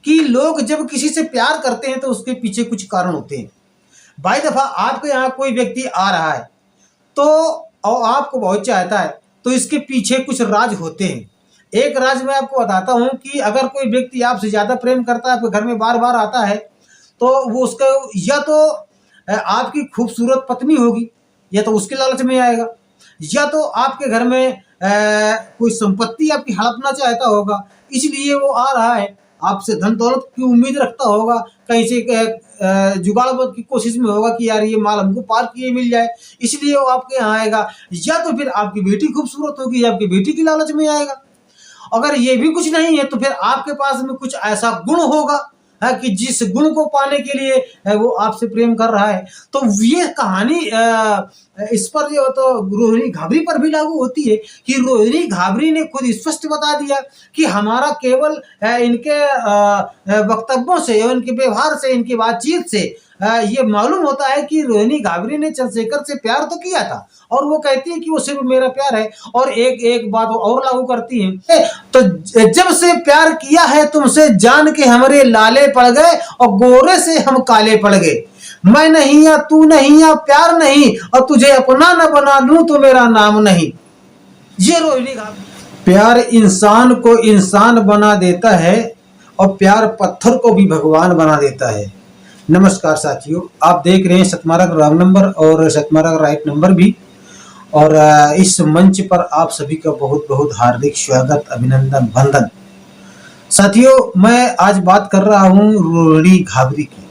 कि लोग जब किसी से प्यार करते हैं तो उसके पीछे कुछ कारण होते हैं। भाई दफा आपके यहाँ कोई व्यक्ति आ रहा है तो और आपको बहुत चाहता है तो इसके पीछे कुछ राज होते हैं। एक राज मैं आपको बताता हूँ कि अगर कोई व्यक्ति आपसे ज़्यादा प्रेम करता है, आपके घर में बार बार आता है, तो वो उसका या तो आपकी खूबसूरत पत्नी होगी, या तो उसके लालच में आएगा, या तो आपके घर में कोई संपत्ति आपकी हड़पना चाहता होगा, इसलिए वो आ रहा है। आपसे धन दौलत की उम्मीद रखता होगा, कहीं से जुगाड़ की कोशिश में होगा कि यार ये माल हमको पार किए मिल जाए, इसलिए वो आपके यहाँ आएगा। या तो फिर आपकी बेटी खूबसूरत होगी, आपकी बेटी की लालच में आएगा। अगर ये भी कुछ नहीं है तो फिर आपके पास में कुछ ऐसा गुण होगा है कि जिस गुण को पाने के लिए वो आपसे प्रेम कर रहा है। तो ये कहानी इस पर जो तो रोहिणी घाबरी पर भी लागू होती है कि रोहिणी घाबरी ने खुद स्पष्ट बता दिया कि हमारा केवल इनके वक्तव्यों से, इनके व्यवहार से, इनकी बातचीत से ये मालूम होता है कि रोहिणी घाबरी ने चंद्रशेखर से प्यार तो किया था, और वो कहती है कि वो सिर्फ मेरा प्यार है। और एक बात और लागू करती है, तो जब से प्यार किया है तुमसे, जान के हमारे लाले पड़ गए और गोरे से हम काले पड़ गए। मैं नहीं या तू नहीं या प्यार नहीं, और तुझे अपना न बना लूं तो मेरा नाम नहीं। ये रोहिणी घाबरी। प्यार इंसान को इंसान बना देता है और प्यार पत्थर को भी भगवान बना देता है। नमस्कार साथियों, आप देख रहे हैं सतमार्ग रॉन्ग नंबर और सतमार्ग राइट नंबर भी, और इस मंच पर आप सभी का बहुत बहुत हार्दिक स्वागत, अभिनंदन, वंदन। साथियों, मैं आज बात कर रहा हूं रोहिणी घाबरी की।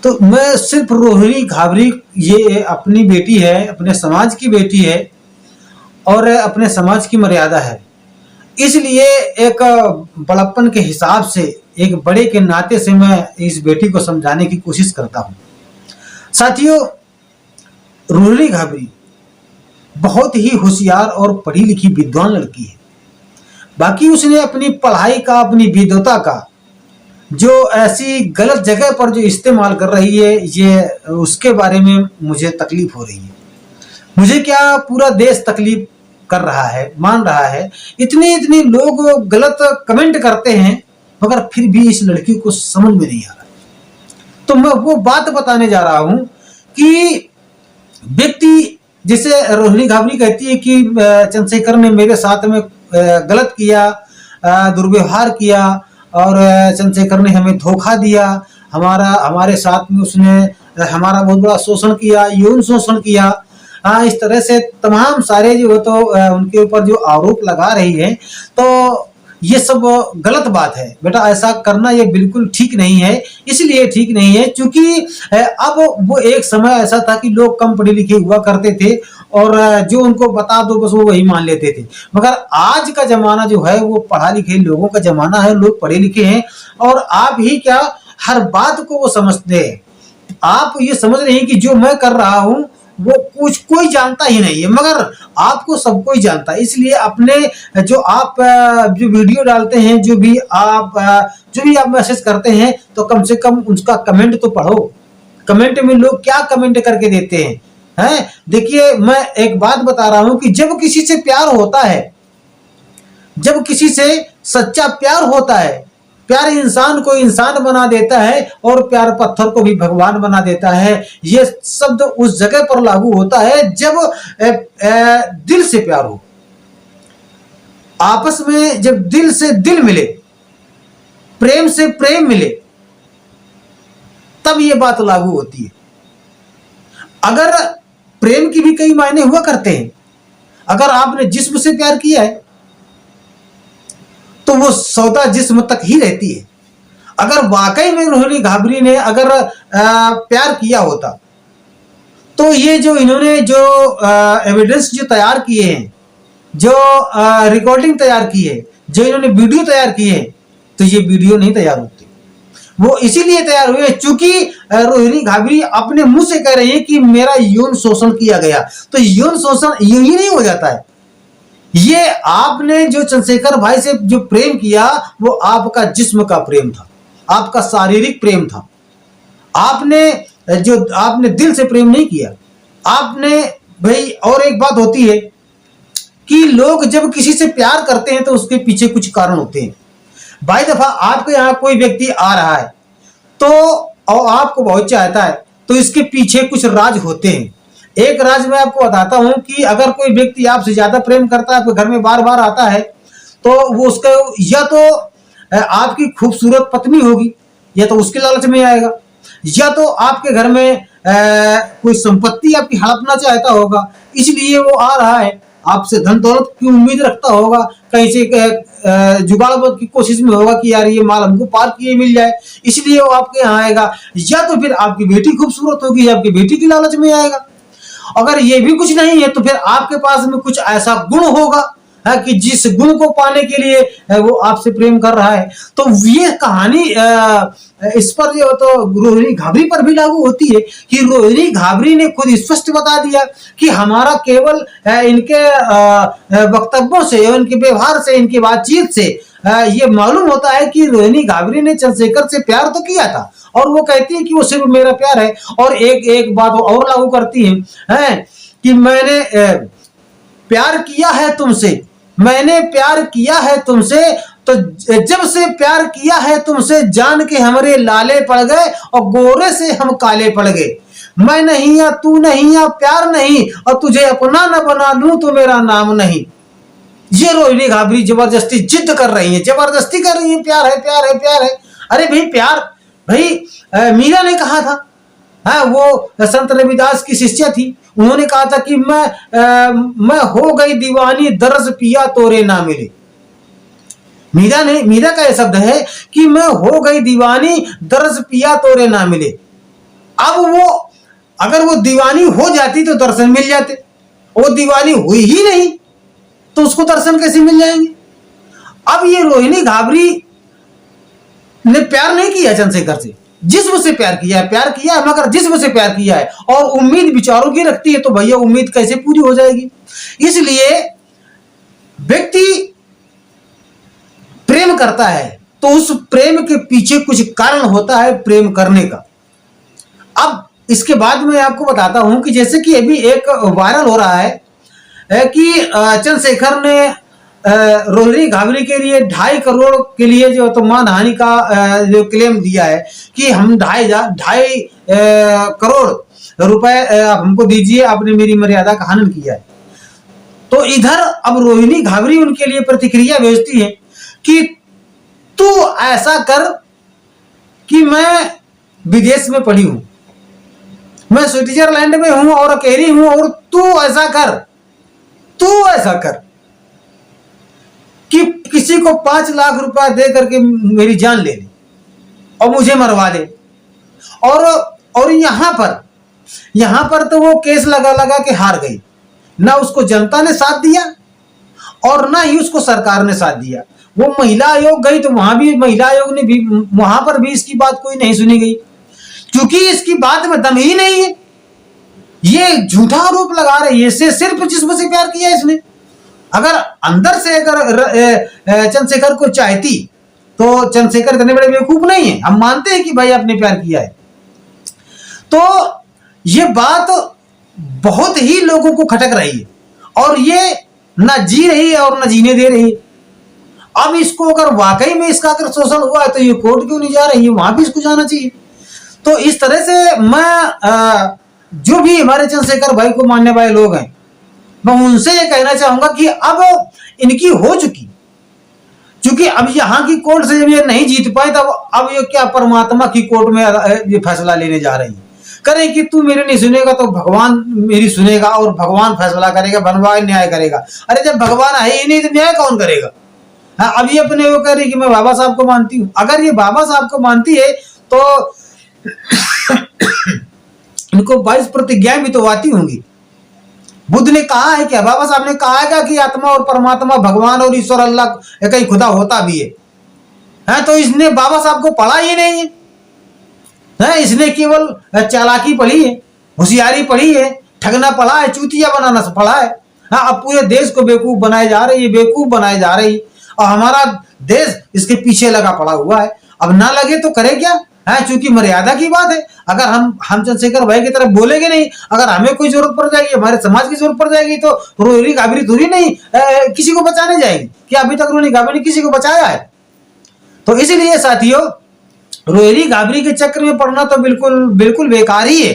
तो मैं सिर्फ रोहिणी घाबरी, ये अपनी बेटी है, अपने समाज की बेटी है और अपने समाज की मर्यादा है, इसलिए एक बड़प्पन के हिसाब से, एक बड़े के नाते से मैं इस बेटी को समझाने की कोशिश करता हूं। साथियों, रोहिणी घाबरी बहुत ही होशियार और पढ़ी लिखी विद्वान लड़की है। बाकी उसने अपनी पढ़ाई का, अपनी विद्वता का जो ऐसी गलत जगह पर जो इस्तेमाल कर रही है, ये उसके बारे में मुझे तकलीफ हो रही है। मुझे क्या, पूरा देश तकलीफ कर रहा है, मान रहा है। इतने लोग गलत कमेंट करते हैं, मगर फिर भी इस लड़की को समझ में नहीं आ रहा। तो मैं वो बात बताने जा रहा हूं कि व्यक्ति, जिसे रोहिणी घाबरी कहती है कि चंद्रशेखर ने मेरे साथ में गलत किया, दुर्व्यवहार किया, और चंद्रशेखर ने हमें धोखा दिया, हमारे साथ में उसने हमारा बहुत बड़ा शोषण किया, यौन शोषण किया। इस तरह से तमाम सारे जो तो उनके ऊपर जो आरोप लगा रही है, तो ये सब गलत बात है बेटा। ऐसा करना ये बिल्कुल ठीक नहीं है। इसलिए ठीक नहीं है क्योंकि अब वो एक समय ऐसा था कि लोग कम पढ़े लिखे हुआ करते थे और जो उनको बता दो बस वो वही मान लेते थे। मगर आज का जमाना जो है वो पढ़ा लिखे लोगों का जमाना है, लोग पढ़े लिखे हैं, और आप ही क्या, हर बात को वो समझते हैं। आप ये समझ रहे हैं कि जो मैं कर रहा हूं वो कुछ कोई जानता ही नहीं है, मगर आपको सब कोई जानता है। इसलिए अपने जो आप जो वीडियो डालते हैं, जो भी आप मैसेज करते हैं, तो कम से कम उसका कमेंट तो पढ़ो। कमेंट में लोग क्या कमेंट करके देते हैं। देखिए, मैं एक बात बता रहा हूं कि जब किसी से प्यार होता है, जब किसी से सच्चा प्यार होता है, प्यार इंसान को इंसान बना देता है और प्यार पत्थर को भी भगवान बना देता है। ये शब्द उस जगह पर लागू होता है जब दिल से प्यार हो, आपस में जब दिल से दिल मिले, प्रेम से प्रेम मिले, तब ये बात लागू होती है। अगर प्रेम की भी कई मायने हुआ करते हैं। अगर आपने जिस्म से प्यार किया है तो वो सौदा जिस्म तक ही रहती है। अगर वाकई में रोहिणी घाबरी ने अगर प्यार किया होता, तो ये जो इन्होंने जो एविडेंस जो तैयार किए हैं, जो रिकॉर्डिंग तैयार की है, जो इन्होंने वीडियो तैयार किए हैं, तो ये वीडियो नहीं तैयार होती। वो इसीलिए तैयार हुए क्योंकि रोहिणी घाबरी अपने मुंह से कह रही है कि मेरा यौन शोषण किया गया। तो यौन शोषण यूं ही नहीं हो जाता है। ये आपने जो चंद्रशेखर भाई से जो प्रेम किया, वो आपका जिस्म का प्रेम था, आपका शारीरिक प्रेम था। आपने दिल से प्रेम नहीं किया। आपने भाई, और एक बात होती है कि लोग जब किसी से प्यार करते हैं तो उसके पीछे कुछ कारण होते हैं। भाई दफा आपके यहाँ कोई व्यक्ति आ रहा है तो और आपको बहुत चाहता है, तो इसके पीछे कुछ राज होते हैं। एक राज मैं आपको बताता हूं कि अगर कोई व्यक्ति आपसे ज्यादा प्रेम करता है, आपके घर में बार बार आता है, तो वो उसका या तो आपकी खूबसूरत पत्नी होगी, या तो उसके लालच में आएगा, या तो आपके घर में कोई संपत्ति आपकी हड़पना चाहता होगा, इसलिए वो आ रहा है। आपसे धन दौलत की उम्मीद रखता होगा, कहीं से जुगाड़ की कोशिश में होगा कि यार ये माल हमको पार किए मिल जाए, इसलिए वो आपके यहाँ आएगा। या तो फिर आपकी बेटी खूबसूरत होगी, आपकी बेटी की लालच में आएगा। अगर ये भी कुछ नहीं है तो फिर आपके पास में कुछ ऐसा गुण होगा है कि जिस गुण को पाने के लिए वो आपसे प्रेम कर रहा है। तो ये कहानी इस पर जो तो रोहिणी घाबरी पर भी लागू होती है कि रोहिणी घाबरी ने खुद स्पष्ट बता दिया कि हमारा केवल इनके वक्तव्यों से, इनके व्यवहार से, इनकी बातचीत से ये मालूम होता है कि रोहिणी घाबरी ने चंद्रशेखर से प्यार तो किया था, और वो कहती है कि वो सिर्फ मेरा प्यार है। और एक बात और लागू करती है कि मैंने प्यार किया है तुमसे, मैंने प्यार किया है तुमसे, तो जब से प्यार किया है तुमसे जान के हमारे लाले पड़ गए और गोरे से हम काले पड़ गए। मैं नहीं या तू नहीं या प्यार नहीं, और तुझे अपना न बना लूं तो मेरा नाम नहीं। ये रोहिणी घाबरी जबरदस्ती जिद कर रही है, जबरदस्ती कर रही है, प्यार है प्यार है प्यार है। अरे भाई प्यार, भाई मीरा ने कहा था, हाँ वो संत रविदास की शिष्या थी, उन्होंने कहा था कि मैं हो गई दीवानी दरस पिया तोरे ना मिले। मीरा का यह शब्द है कि मैं हो गई दीवानी दरस पिया तोरे ना मिले। अब वो अगर वो दीवानी हो जाती तो दर्शन मिल जाते, वो दीवानी हुई ही नहीं तो उसको दर्शन कैसे मिल जाएंगे। अब ये रोहिणी घाबरी ने प्यार नहीं किया चंद्रशेखर से, जिस्म से प्यार किया है, प्यार किया है मगर जिस्म से प्यार किया है, और उम्मीद विचारों की रखती है, तो भैया उम्मीद कैसे पूरी हो जाएगी। इसलिए व्यक्ति प्रेम करता है तो उस प्रेम के पीछे कुछ कारण होता है प्रेम करने का। अब इसके बाद मैं आपको बताता हूं कि जैसे कि अभी एक वायरल हो रहा है कि चंद्रशेखर ने रोहिणी घाबरी के लिए 2.5 करोड़ के लिए जो तो मानहानि का जो क्लेम दिया है कि हम 2.5 करोड़ रुपए हमको दीजिए, आपने मेरी मर्यादा का हनन किया है। तो इधर अब रोहिणी घाबरी उनके लिए प्रतिक्रिया भेजती है कि तू ऐसा कर कि मैं विदेश में पढ़ी हूं, मैं स्विट्जरलैंड में हूं और अकेली हूं, और तू ऐसा कर कि किसी को 5 लाख रुपया दे करके मेरी जान ले ले और मुझे मरवा दे। और यहां पर तो वो केस लगा के हार गई, ना उसको जनता ने साथ दिया और ना ही उसको सरकार ने साथ दिया। वो महिला आयोग गई तो वहां भी महिला आयोग ने भी, वहां पर भी इसकी बात कोई नहीं सुनी गई, क्योंकि इसकी बात में दम ही नहीं है। ये झूठा आरोप लगा रही है, सिर्फ जिस्म से प्यार किया इसने। अगर अंदर से अगर चंद्रशेखर को चाहती तो चंद्रशेखर इतने बड़े बेवकूफ नहीं है, हम मानते हैं कि भाई आपने प्यार किया है। तो ये बात बहुत ही लोगों को खटक रही है और ये ना जी रही है और ना जीने दे रही है। अब इसको अगर वाकई में इसका अगर शोषण हुआ है तो ये कोर्ट क्यों नहीं जा रही है, वहां भी इसको जाना चाहिए। तो इस तरह से मैं जो भी हमारे चंद्रशेखर भाई को मानने वाले लोग हैं, मैं उनसे ये कहना चाहूंगा कि अब इनकी हो चुकी, क्योंकि अब यहाँ की कोर्ट से जब ये नहीं जीत पाए तब अब ये क्या परमात्मा की कोर्ट में ये फैसला लेने जा रही है। करें कि तू मेरे नहीं सुनेगा तो भगवान मेरी सुनेगा और भगवान फैसला करेगा, भगवान न्याय करेगा। अरे जब भगवान है ही नहीं तो न्याय कौन करेगा। हाँ, अब ये अपने वो कह रही कि मैं बाबा साहब को मानती हूँ। अगर ये बाबा साहब को मानती है तो इनको 22 प्रतिज्ञाएं भी तो आती होंगी। बुद्ध ने कहा है क्या, बाबा साहब ने कहा है कि आत्मा और परमात्मा, भगवान और ईश्वर अल्लाह कहीं खुदा होता भी है। तो इसने बाबा साहब को पढ़ा ही नहीं है, इसने केवल चालाकी पढ़ी है, होशियारी पढ़ी है, ठगना पढ़ा है, चूतिया बनाना पढ़ा है। हाँ, अब पूरे देश को बेवकूफ बनाए जा रही है, बेवकूफ बनाए जा रही, और हमारा देश इसके पीछे लगा पड़ा हुआ है। अब ना लगे तो करे क्या है, चूंकि मर्यादा की बात है। अगर हम चंद्रशेखर भाई की तरफ बोलेंगे नहीं, अगर हमें कोई जरूरत पड़ जाएगी, हमारे समाज की जरूरत पड़ जाएगी, तो रोहिणी घाबरी थोड़ी नहीं किसी को बचाने जाएगी। क्या अभी तक रोहिणी घाबरी ने किसी को बचाया है? तो इसलिए साथियों, रोहिणी गाबरी के चक्कर में पड़ना तो बिल्कुल बिल्कुल बेकार ही है।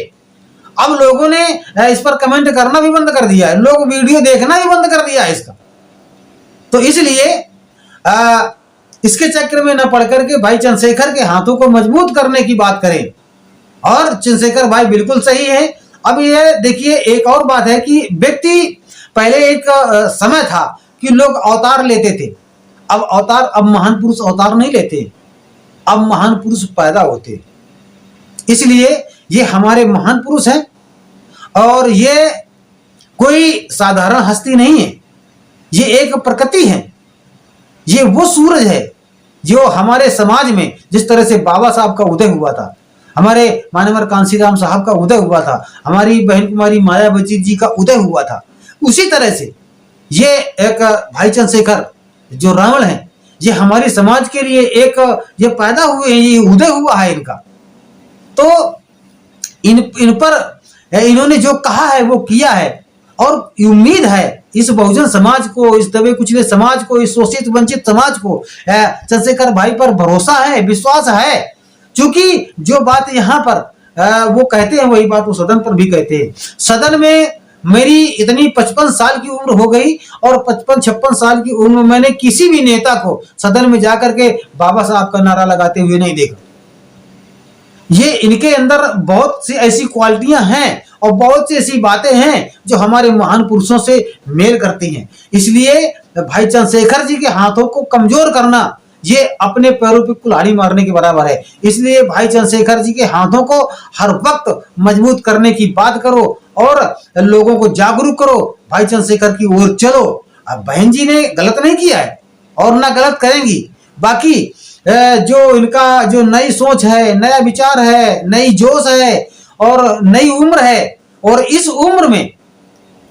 अब लोगों ने इस पर कमेंट करना भी बंद कर दिया है, लोग वीडियो देखना भी बंद कर दिया है इसका। तो इसलिए इसके चक्कर में न पड़ करके भाई चंद्रशेखर के हाथों को मजबूत करने की बात करें। और चंद्रशेखर भाई बिल्कुल सही है। अब ये देखिए, एक और बात है कि व्यक्ति पहले एक समय था कि लोग अवतार लेते थे, अब महान पुरुष अवतार नहीं लेते, अब महान पुरुष पैदा होते। इसलिए ये हमारे महान पुरुष हैं और ये कोई साधारण हस्ती नहीं है, ये एक प्रकृति है, ये वो सूरज है जो हमारे समाज में जिस तरह से बाबा साहब का उदय हुआ था, हमारे मानवर कांसीराम साहब का उदय हुआ था, हमारी बहन कुमारी मायावती जी का उदय हुआ था, उसी तरह से ये एक भाई चंद्रशेखर जो रावण है, ये हमारे समाज के लिए एक ये पैदा हुए हैं, ये उदय हुआ है इनका। तो इन पर इन्होंने जो कहा है वो किया है और उम्मीद है इस बहुजन समाज को, इस दबे कुचले समाज को, इस शोषित वंचित समाज को चंद्रशेखर भाई पर भरोसा है, विश्वास है। क्योंकि जो बात यहाँ पर वो कहते हैं वही बात वो सदन पर भी कहते हैं। सदन में मेरी इतनी 55 साल की उम्र हो गई और 55-56 साल की उम्र में मैंने किसी भी नेता को सदन में जाकर के बाबा साहब का नारा लगाते हुए नहीं देखा। ये इनके अंदर बहुत सी ऐसी क्वालिटियां हैं और बहुत सी ऐसी बातें हैं जो हमारे महान पुरुषों से मेल करती हैं। इसलिए भाई चंद्रशेखर जी के हाथों को कमजोर करना ये अपने पैरों पे कुल्हाड़ी मारने के बराबर है। इसलिए भाई चंद्रशेखर जी के हाथों को हर वक्त मजबूत करने की बात करो और लोगों को जागरूक करो, भाई चंद्रशेखर की ओर चलो। अब बहन जी ने गलत नहीं किया है और ना गलत करेंगी। बाकी जो इनका जो नई सोच है, नया विचार है, नई जोश है और नई उम्र है, और इस उम्र में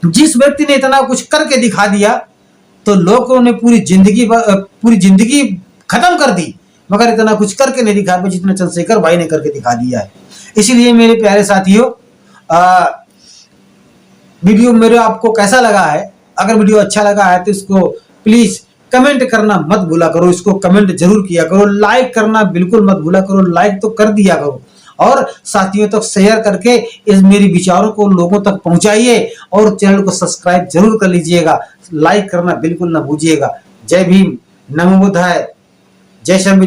जिस व्यक्ति ने इतना कुछ करके दिखा दिया तो लोगों ने पूरी जिंदगी खत्म कर दी, मगर इतना कुछ करके नहीं दिखा जितना चंद्रशेखर भाई ने करके दिखा दिया है। इसलिए मेरे प्यारे साथियों, वीडियो मेरे आपको कैसा लगा है? अगर वीडियो अच्छा लगा है तो इसको प्लीज कमेंट करना मत भूला करो, इसको कमेंट जरूर किया करो, लाइक करना बिल्कुल मत भूला करो, लाइक तो कर दिया करो और साथियों तक शेयर करके इस मेरी विचारों को लोगों तक पहुंचाइए और चैनल को सब्सक्राइब जरूर कर लीजिएगा, लाइक करना बिल्कुल ना भूलिएगा। जय भीम, नमो बुद्धाय, जय संविधान।